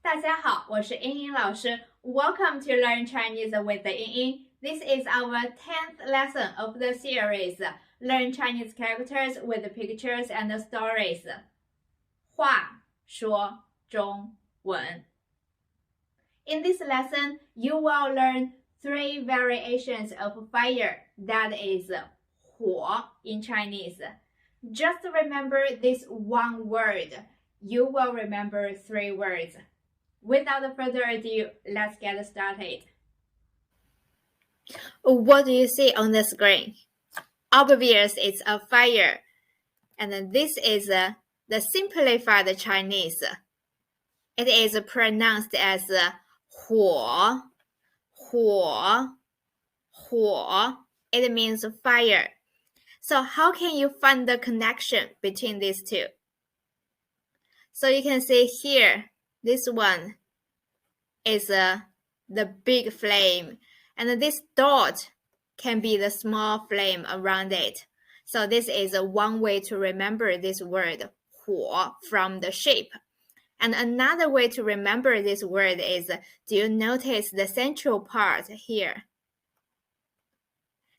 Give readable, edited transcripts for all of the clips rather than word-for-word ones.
大家好，我是英英老师。Welcome to Learn Chinese with 英英。This is our 10th lesson of the series, Learn Chinese characters with pictures and stories. 话说中文。In this lesson, you will learn 3 variations of fire, that is 火 in Chinese. Just remember this one word. You will remember 3 words. Without further ado, let's get started. What do you see on the screen? Obvious, it's a fire. And this is the simplified Chinese. It is pronounced as 火, 火, 火. It means fire. So how can you find the connection between these two? So you can see here, this one is the big flame, and this dot can be the small flame around it. So this is one way to remember this word 火 from the shape. And another way to remember this word is, do you notice the central part here?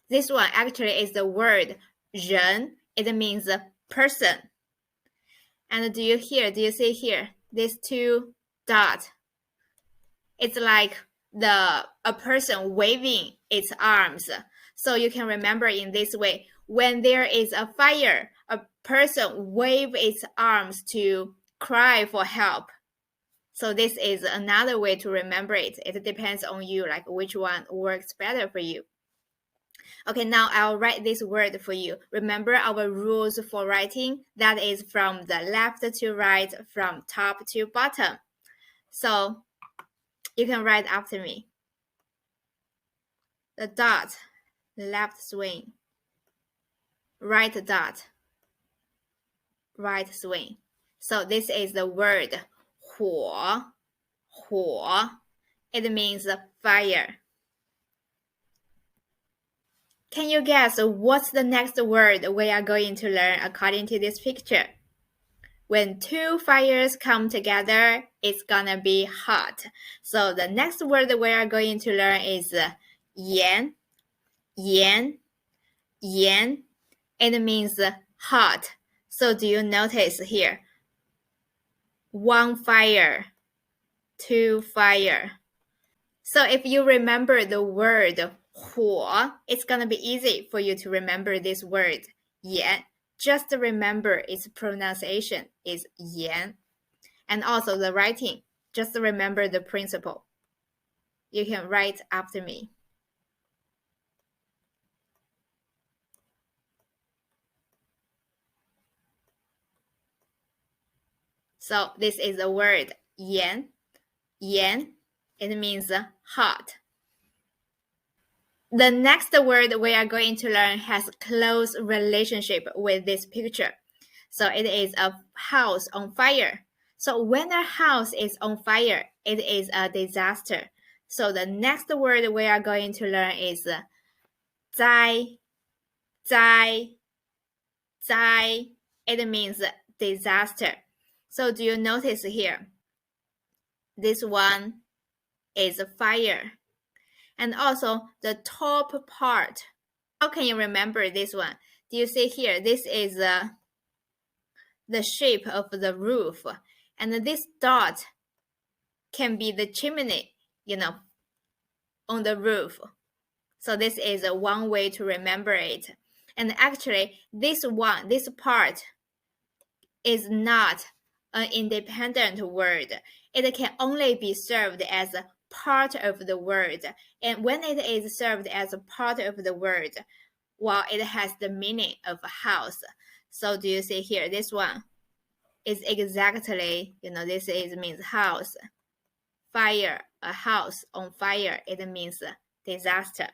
This one actually is the word 人. It means person. And do you see here, these 2 dots? It's like a person waving its arms. So you can remember in this way, when there is a fire, a person waves its arms to cry for help. So this is another way to remember it. It depends on you, like which one works better for you. Okay, now I'll write this word for you. Remember our rules for writing? That is from the left to right, from top to bottom. So you can write after me. The dot, left swing. Right dot, right swing. So this is the word 火, 火. It means fire. Can you guess what's the next word we are going to learn according to this picture? When 2 fires come together, it's gonna be hot. So the next word we are going to learn is 炎, 炎, 炎. It means hot. So do you notice here? 1 fire, 2 fire. So if you remember the word 火, it's gonna be easy for you to remember this word 炎. Just remember its pronunciation is 炎. And also the writing, just remember the principle. You can write after me. So this is the word 炎, 炎. It means hot. The next word we are going to learn has close relationship with this picture. So it is a house on fire. So when a house is on fire, it is a disaster. So the next word we are going to learn is 灾, 灾, 灾. It means disaster. So do you notice here? This one is fire. And also the top part. How can you remember this one? Do you see here? This is the shape of the roof. And this dot can be the chimney, on the roof. So this is one way to remember it. And actually, this part is not an independent word. It can only be served as a part of the word. And when it is served as a part of the word, well, it has the meaning of a house. So do you see here? This one is exactly, means house. Fire, a house on fire, it means disaster.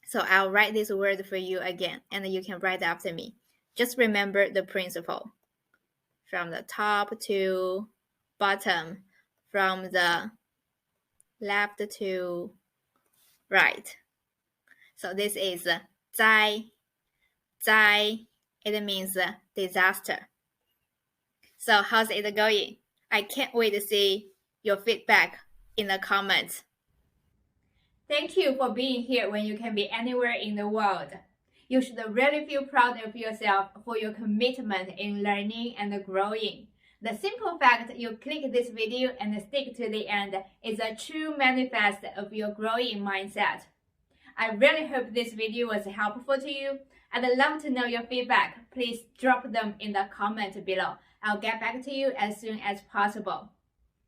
So I'll write this word for you again, and you can write after me. Just remember the principle. From the top to bottom, from the left to right. So this is 灾, 灾. It means disaster. So how's it going? I can't wait to see your feedback in the comments. Thank you for being here when you can be anywhere in the world. You should really feel proud of yourself for your commitment in learning and growing. The simple fact you click this video and stick to the end is a true manifest of your growing mindset. I really hope this video was helpful to you. I'd love to know your feedback. Please drop them in the comment below. I'll get back to you as soon as possible.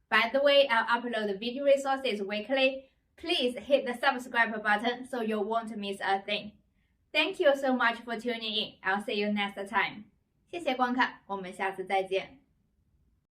By the way, I'll upload video resources weekly. Please hit the subscribe button so you won't miss a thing. Thank you so much for tuning in. I'll see you next time. 谢谢观看，我们下次再见。